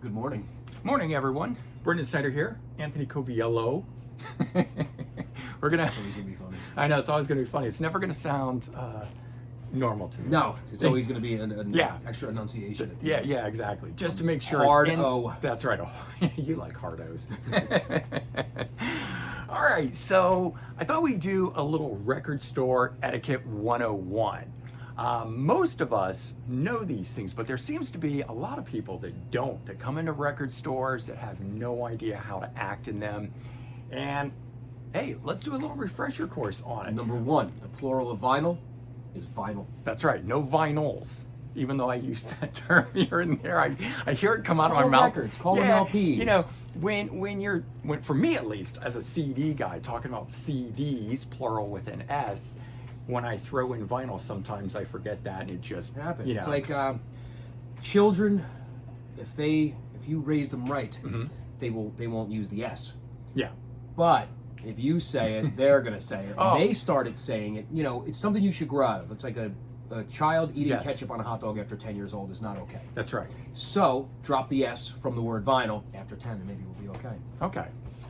Good morning. Morning, everyone. Brendan Snyder here. Anthony Coviello. We're gonna. It's always gonna be funny. I know it's always gonna be funny. It's never gonna sound normal to me. No, it's always gonna be an Yeah. extra enunciation. At the Yeah, end. yeah, exactly. Just to make sure Hard it's in. O. That's right. Oh, you like hard O's. All right, so I thought we'd do a little record store etiquette 101. Most of us know these things, but there seems to be a lot of people that don't, that come into record stores that have no idea how to act in them. And hey, let's do a little refresher course on it. Number one, the plural of vinyl is vinyl. That's right, no vinyls. Even though I use that term here and there, I hear it come out of my Call mouth. records, call them LPs. You know, when for me at least, as a CD guy, talking about CDs, plural with an S, when I throw in vinyl, sometimes I forget that and it just Happens. You know, It's like children. If you raise them right, they won't use the S. yeah, But if you say it, they're gonna say it. Oh. They started saying it. You know, it's something you should grow out of. It's like a child eating Yes. ketchup on a hot dog after 10 years old is not okay. that's right. So drop the S from the word vinyl after 10, and maybe we'll be okay. Okay.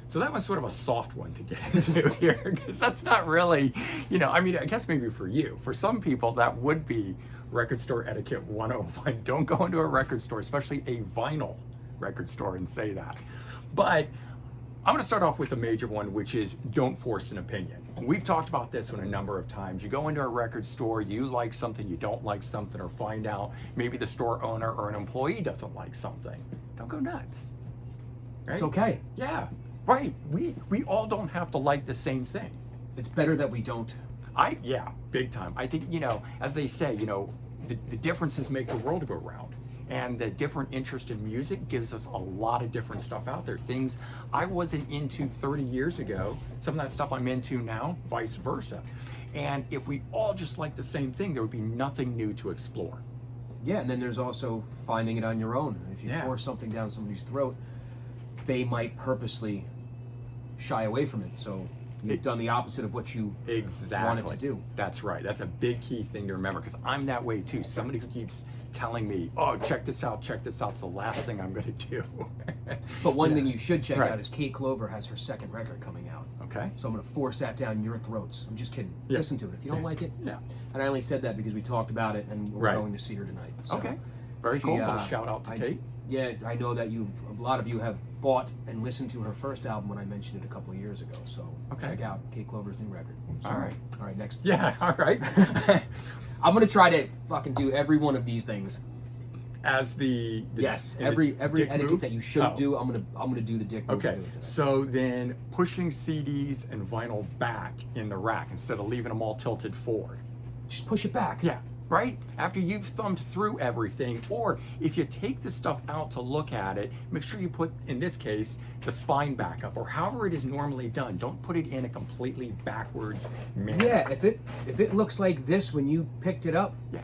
So that was sort of a soft one to get into here, because that's not really, I mean, I guess maybe for you. For some people, that would be record store etiquette 101. Don't go into a record store, especially a vinyl record store, and say that. But I'm going to start off with a major one, which is don't force an opinion. We've talked about this one a number of times. You go into a record store, you like something, you don't like something, or find out maybe the store owner or an employee doesn't like something. Don't go nuts. Right? It's okay. Yeah, right. We all don't have to like the same thing. It's better that we don't. Yeah, big time. I think, as they say, the differences make the world go round. And the different interest in music gives us a lot of different stuff out there. Things I wasn't into 30 years ago, some of that stuff I'm into now, vice versa. And if we all just like the same thing, there would be nothing new to explore. Yeah, and then there's also finding it on your own. If you Yeah. force something down somebody's throat, they might purposely shy away from it. So you've done the opposite of what you Exactly. wanted to do. That's right. That's a big key thing to remember, because I'm that way too. Somebody who keeps telling me, oh, check this out, it's the last thing I'm going to do. But one thing you should check Right. out is Kate Clover has her second record coming out. Okay. So I'm going to force that down your throats. I'm just kidding. Yeah. Listen to it. If you don't like it, Yeah. and I only said that because we talked about it and we're Right. going to see her tonight. So Okay. Very she, cool. Little shout out to Kate. Yeah, I know that a lot of you have bought and listened to her first album when I mentioned it a couple of years ago. So Okay. check out Kate Clover's new record. All right. All right, next. Yeah, all right. I'm going to try to fucking do every one of these things. As the Yes, in every the etiquette dick move? that you shouldn't Oh. do, I'm gonna do the dick move. Okay, and do it today. so then pushing CDs and vinyl back in the rack instead of leaving them all tilted forward. Just push it back. Yeah, right? After you've thumbed through everything, or if you take the stuff out to look at it, make sure you put, in this case, the spine back up, or however it is normally done. Don't put it in a completely backwards manner. Yeah, if it looks like this when you picked it up, Yeah,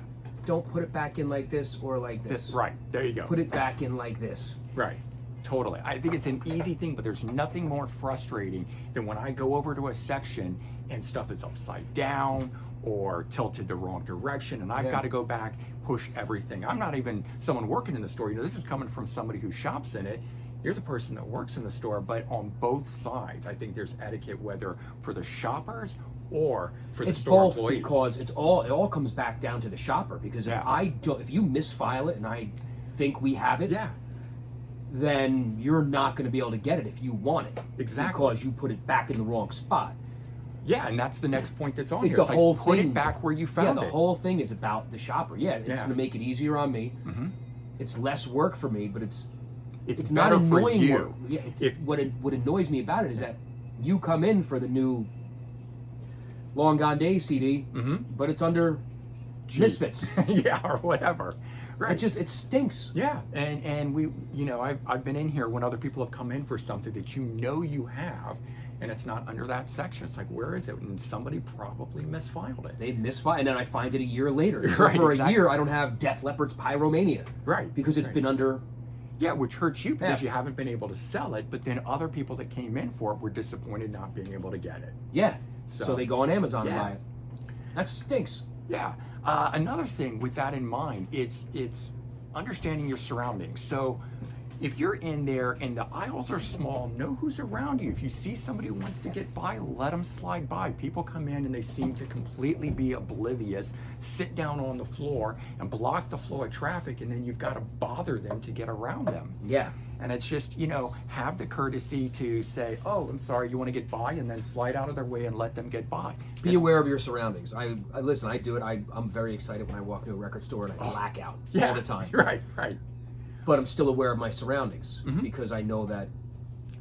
don't put it back in like this or like this. right, there you go. Put it back in like this. Right, totally. I think it's an easy thing, but there's nothing more frustrating than when I go over to a section and stuff is upside down or tilted the wrong direction, and I've Yeah. got to go back, push everything. I'm not even someone working in the store. This is coming from somebody who shops in it. You're the person that works in the store, but on both sides, I think there's etiquette, whether for the shoppers or for the It's store both employees. because it all comes back down to the shopper. Because Yeah. if you misfile it and I think we have it, Yeah, then you're not going to be able to get it if you want it. Exactly. Because you put it back in the wrong spot. yeah, and that's the next point that's on Like here. the It's whole put thing- it back where you found Yeah, the it. whole thing is about the shopper. Yeah, it's Yeah. going to make it easier on me. Mhm. It's less work for me, but it's It's not better for annoying you. work. Yeah, If- what annoys me about it is that you come in for the new Long Gone Day CD, but it's under Misfits. Yeah, or whatever. Right. It stinks. Yeah, and we, I've been in here when other people have come in for something that you have, and it's not under that section. It's like, where is it? And somebody probably misfiled it. They misfile, and then I find it a year later. So Right, for exactly. a year, I don't have Def Leppard's Pyromania. Right. Because it's right. been under. Yeah, which hurts you because F. you haven't been able to sell it, but then other people that came in for it were disappointed not being able to get it. Yeah. So- So they go on Amazon and Yeah. buy it. That stinks. Yeah. Another thing with that in mind, it's understanding your surroundings. So if you're in there and the aisles are small, know who's around you. If you see somebody who wants to get by, let them slide by. People come in and they seem to completely be oblivious, sit down on the floor and block the flow of traffic, and then you've got to bother them to get around them. Yeah. And it's just, you know, have the courtesy to say, oh, I'm sorry, you want to get by, and then slide out of their way and let them get by. Be aware of your surroundings. I listen, I do it. I'm very excited when I walk into a record store and I black out all the time. Right. But I'm still aware of my surroundings because I know that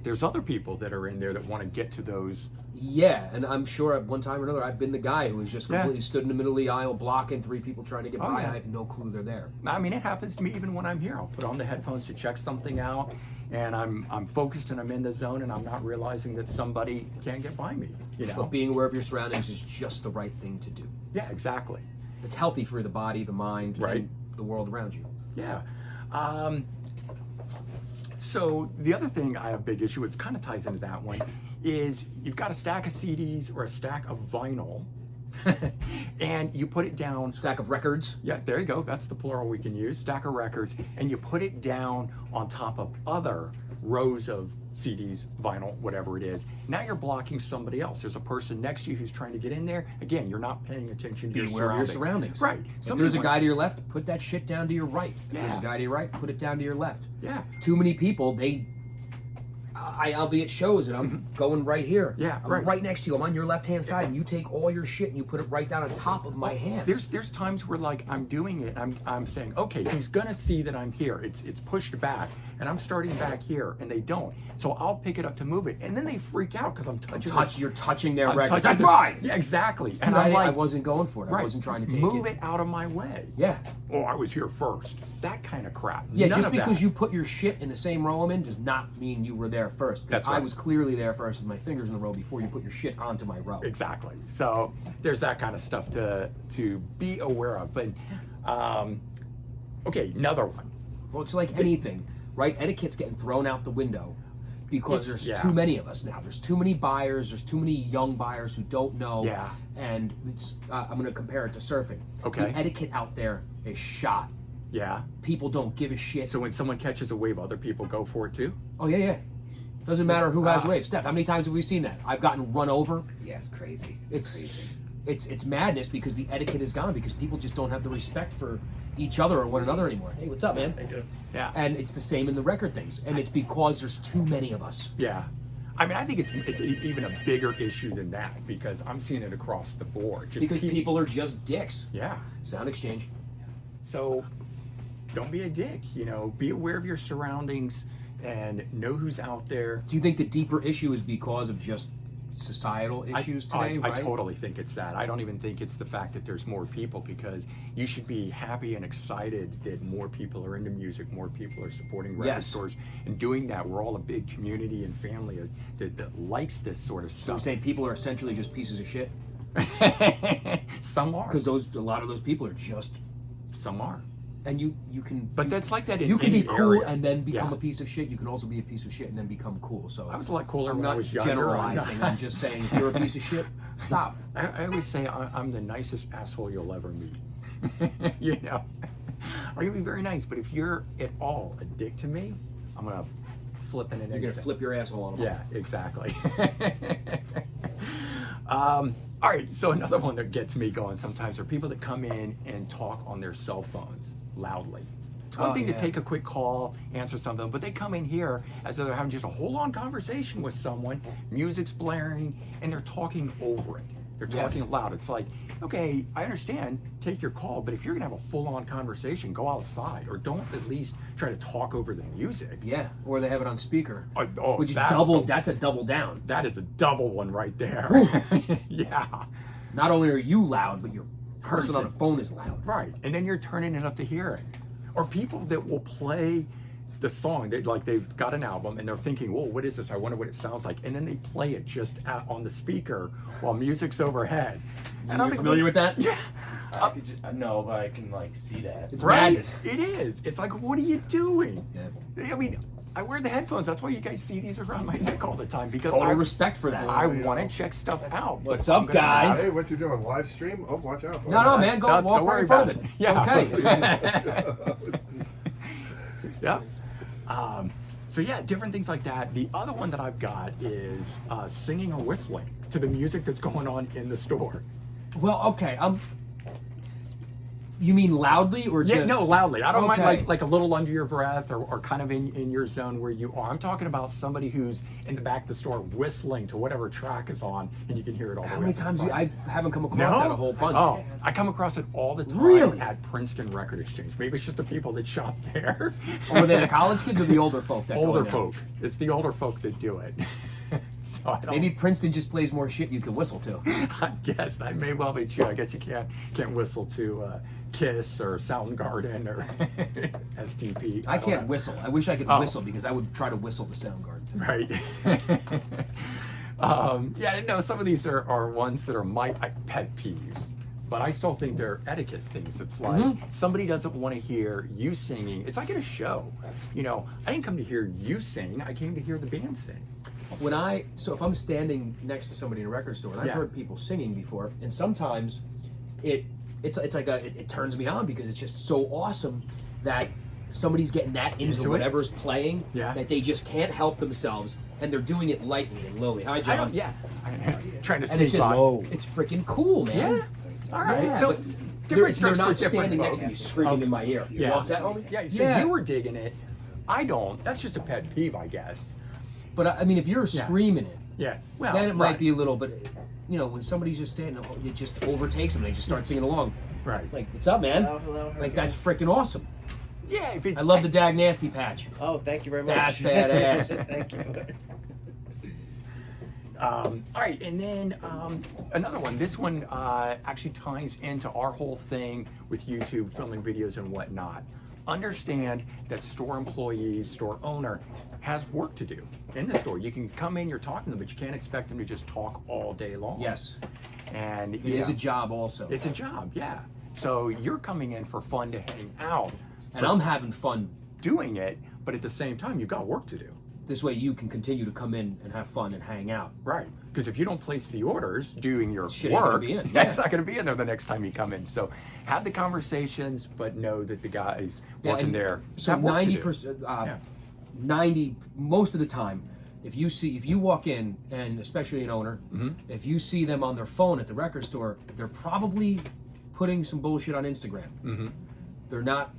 there's other people that are in there that want to get to those. Yeah, and I'm sure at one time or another I've been the guy who has just completely stood in the middle of the aisle blocking 3 people trying to get by, and I have no clue they're there. I mean, it happens to me even when I'm here. I'll put on the headphones to check something out, and I'm focused and I'm in the zone, and I'm not realizing that somebody can't get by me. You know, But being aware of your surroundings is just the right thing to do. Yeah, exactly. It's healthy for the body, the mind, and the world around you. Yeah. So the other thing I have a big issue, it kind of ties into that one, is you've got a stack of CDs or a stack of vinyl, and you put it down. Stack of records. Yeah, there you go. That's the plural we can use. Stack of records, and you put it down on top of other rows of CDs, vinyl, whatever it is. Now you're blocking somebody else. There's a person next to you who's trying to get in there. Again, you're not paying attention to your surroundings. Right. If there's a guy to your left, put that shit down to your right. If there's a guy to your right, put it down to your left. Yeah. Too many people, I'll be at shows and I'm going right here. Yeah, I'm right next to you. I'm on your left-hand side, and you take all your shit and you put it right down on top of my hands. There's times where like I'm doing it, I'm saying, okay, he's gonna see that I'm here. It's pushed back, and I'm starting back here, and they don't. So I'll pick it up to move it, and then they freak out because I'm touching. You're touching their record. That's mine. Yeah, exactly. Dude, and I wasn't going for it. I wasn't trying to take Move it out of my way. Yeah. Oh, I was here first. That kind of crap. Yeah, just because you put your shit in the same row I'm in does not mean you were there first. That's right. I was clearly there first with my fingers in the row before you put your shit onto my row. Exactly. So there's that kind of stuff to be aware of. But okay, another one. Well, it's like anything, right? Etiquette's getting thrown out the window because there's too many of us now. There's too many buyers. There's too many young buyers who don't know. Yeah. And it's I'm going to compare it to surfing. Okay. The etiquette out there is shot. Yeah. People don't give a shit. So when someone catches a wave, other people go for it too? Oh, yeah. Doesn't matter who has waves. Steph, how many times have we seen that? I've gotten run over. Yeah, it's crazy. It's crazy. It's madness because the etiquette is gone because people just don't have the respect for each other or one another anymore. Hey, what's up, man? Thank you. Yeah. And it's the same in the record things, and it's because there's too many of us. Yeah. I mean, I think it's even a bigger issue than that because I'm seeing it across the board. Just Because people are just dicks. Yeah. Sound exchange. So don't be a dick, be aware of your surroundings and know who's out there. Do you think the deeper issue is because of just societal issues today, right? I totally think it's that. I don't even think it's the fact that there's more people because you should be happy and excited that more people are into music, more people are supporting record stores and doing that. We're all a big community and family that likes this sort of stuff. So you're saying people are essentially just pieces of shit? Some are. Because a lot of those people are just... Some are. And you can... But that's like that in you can any be cool area. and then become a piece of shit. You can also be a piece of shit and then become cool. So I was a lot cooler I'm when not I was younger. generalizing. I'm just saying, if you're a piece of shit, stop. I always say I'm the nicest asshole you'll ever meet. I'm gonna be very nice, but if you're at all a dick to me, I'm gonna flip in an instant. You're gonna flip your asshole on them. Yeah, exactly. All right, so another one that gets me going sometimes are people that come in and talk on their cell phones loudly. One thing to take a quick call, answer something, but they come in here as though they're having just a whole on conversation with someone, music's blaring, and they're talking over it. They're talking loud. It's like, okay, I understand, take your call, but if you're gonna have a full-on conversation, go outside, or don't at least try to talk over the music. Yeah, or they have it on speaker. Which that's a double down. That is a double one right there. Yeah. Not only are you loud, but your person on the phone is loud. Right, and then you're turning it up to hear it. Or people that will play the song, they've got an album and they're thinking, whoa, what is this? I wonder what it sounds like. And then they play it just on the speaker while music's overhead. And Are you familiar with that? Yeah. No, but I can see that. It's madness. It is. It's like, what are you doing? Yeah. I mean, I wear the headphones. That's why you guys see these around my neck all the time because Total respect for that. I want to check stuff out. What's up, guys? Hey, what you doing? Live stream? Oh, watch out. No, man, go walk don't right worry in front about of it. it. Yeah. It's okay. Yeah. So yeah, different things like that. The other one that I've got is singing or whistling to the music that's going on in the store. Well, okay. You mean loudly or just? Yeah, no, loudly. I don't mind Okay. like a little under your breath or kind of in your zone where you are. I'm talking about somebody who's in the back of the store whistling to whatever track is on, and you can hear it all the way. How many up to the times front. I haven't come across No? that a whole bunch. Oh, I come across it all the time Really? at Princeton Record Exchange. Maybe it's just the people that shop there. Or were they the college kids or the older folk that go Older in there? folk. It's the older folk that do it. So I don't, Maybe Princeton just plays more shit you can whistle to. I guess that may well be true. I guess you can't whistle to Kiss or Soundgarden or STP. I don't can't know. whistle. I wish I could Oh. whistle because I would try to whistle the Soundgarden too. Right. Yeah, no, some of these are ones that are my pet peeves, but I still think they're etiquette things. It's like somebody doesn't want to hear you singing. It's like at a show. You know, I didn't come to hear you sing. I came to hear the band sing. So if I'm standing next to somebody in a record store, and I've Yeah. heard people singing before, and sometimes it's like it turns me on because it's just so awesome that somebody's getting that into Into it? whatever's playing Yeah. that they just can't help themselves and they're doing it lightly and lowly. Hi, I John. don't, yeah. Trying to And it's sing just by. it's freaking cool, man. Yeah. All right. Yeah, so but different they're strokes not for different standing next to folk. me screaming in my ear. You Yeah. all set, homie? Yeah. So you were digging it. I don't. That's just a pet peeve, I guess. But I mean, if you're Yeah. screaming it, Yeah. Well, then it might right. be a little. But you know, when somebody's just standing, it just overtakes them. They just start singing along. Right. Like, what's up, man? Hello. Like, that's freaking awesome. Yeah. If it's, I love the Dag Nasty patch. Oh, thank you very much. That's badass. Thank you. All right, and then another one. This one actually ties into our whole thing with YouTube, filming videos and whatnot. Understand that store employees, store owner, has work to do in the store. You can come in, you're talking to them, but you can't expect them to just talk all day long. Yes, And it is a job also. It's a job, yeah. So you're coming in for fun to hang out, And I'm having fun. doing it, but at the same time, you've got work to do. This way you can continue to come in and have fun and hang out. Right, because if you don't place the orders doing your Shit ain't gonna work, be in, that's yeah. not going to be in there the next time you come in. So have the conversations, but know that the guys working and there So have work to do. 90%, Yeah. 90 most of the time, if you walk in, and especially an owner, Mm-hmm. if you see them on their phone at the record store, they're probably putting some bullshit on Instagram. Mm-hmm. They're not.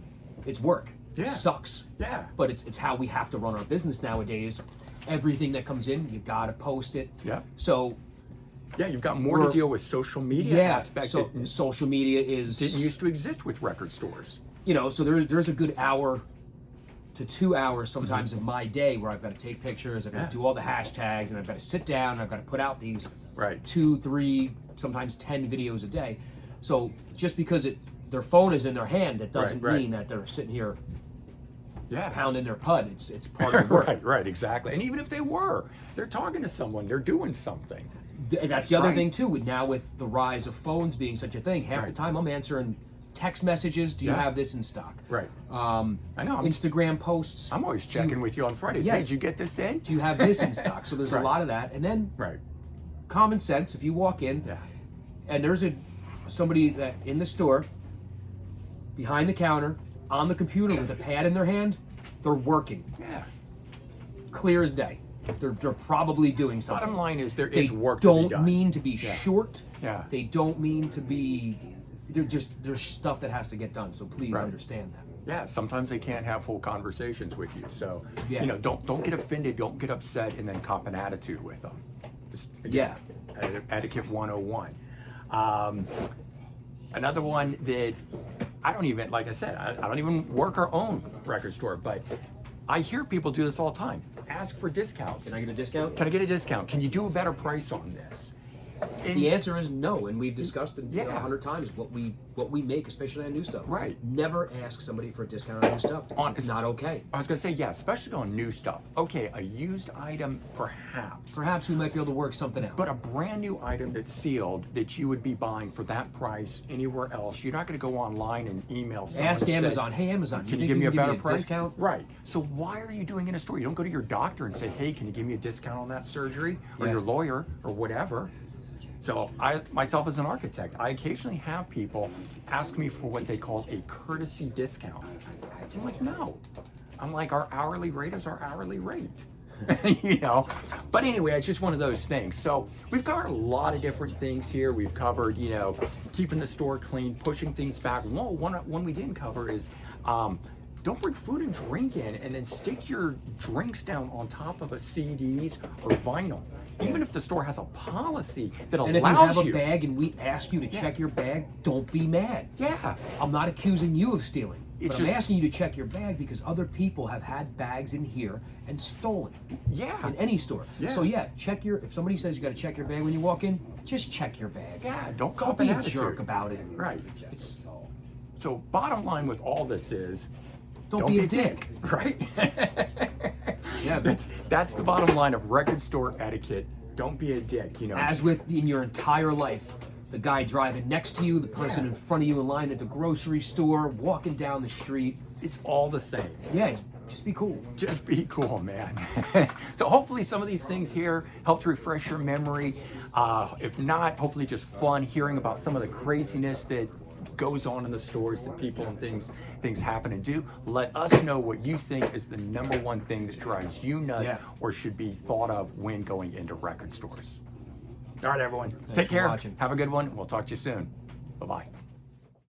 It's work. Yeah. It sucks. Yeah. But it's how we have to run our business nowadays. Everything that comes in, you gotta post it. Yeah. So Yeah, you've got more to We're- deal with social media yeah, aspect so that social media is didn't used to exist with record stores. you know, so there's a good hour to 2 hours sometimes Mm-hmm. in my day where I've got to take pictures, I've got to do all the hashtags, and I've got to sit down, and I've got to put out these Right. 2, 3, sometimes 10 videos a day. So just because their phone is in their hand, it doesn't Right, right. mean that they're sitting here Yeah. pounding their pud. It's part of the work. Right, exactly. And even if they were, they're talking to someone, they're doing something. That's the other Right. thing too. With the rise of phones being such a thing, half the Right. time I'm answering text messages. Do you Yeah. have this in stock? Right. I know. Instagram posts. I'm always checking with you on Fridays. Yes. Hey, did you get this in? Do you have this in stock? So there's a Right. lot of that, and then Right. common sense. If you walk in, Yeah. and there's somebody that in the store, behind the counter, on the computer with a pad in their hand, they're working, Yeah. clear as day. They're probably doing something. Bottom line is there They is work to be don't done. mean to be short. Yeah. They don't mean to be. There's stuff that has to get done. So please Right. understand that. Yeah, sometimes they can't have full conversations with you. So, Yeah. you know, don't get offended, don't get upset, and then cop an attitude with them. Just, again, etiquette 101. Another one that I don't even, like I said, I don't even work or own record store, but I hear people do this all the time. Ask for discounts. Can I get a discount? Can I get a discount? Can you do a better price on this? And- The answer is no, and we've discussed it Yeah. 100 times what we make, especially on new stuff. Right. Never ask somebody for a discount on new stuff. It's not okay. I was going to say, yeah, especially on new stuff. Okay, a used item, perhaps. Perhaps we might be able to work something out. But a brand new item that's sealed that you would be buying for that price anywhere else, you're not going to go online and email someone. Ask and say, Amazon. Hey, Amazon, Can you think give me a can better price? discount? Right. So why are you doing it in a store? You don't go to your doctor and say, hey, can you give me a discount on that surgery? Or Yeah. your lawyer or whatever. So I, myself as an architect, I occasionally have people ask me for what they call a courtesy discount. I'm like, no. I'm like, our hourly rate is our hourly rate. You know, but anyway, it's just one of those things. So we've covered a lot of different things here. We've covered, you know, keeping the store clean, pushing things back. One we didn't cover is don't bring food and drink in and then stick your drinks down on top of a CDs or vinyl. Even if the store has a policy that allows you. And if you have a bag and we ask you to check your bag, don't be mad. Yeah. I'm not accusing you of stealing. It's But I'm asking you to check your bag because other people have had bags in here and stolen. Yeah. In any store. Yeah. So yeah, if somebody says you got to check your bag when you walk in, just check your bag. Yeah, don't Don't cop an be a attitude. jerk about it. Right. It's So bottom line with all this is, don't be a dick. right? Yeah. That's the bottom line of record store etiquette. Don't be a dick, you know. As with in your entire life, the guy driving next to you, the person in front of you in line at the grocery store, walking down the street. It's all the same. Yeah, just be cool. Just be cool, man. So hopefully some of these things here helped refresh your memory. If not, hopefully just fun hearing about some of the craziness that goes on in the stores that people and things happen and do. Let us know what you think is the number one thing that drives you nuts or should be thought of when going into record stores. All right, everyone. Take for care. watching. Have a good one. We'll talk to you soon. Bye-bye.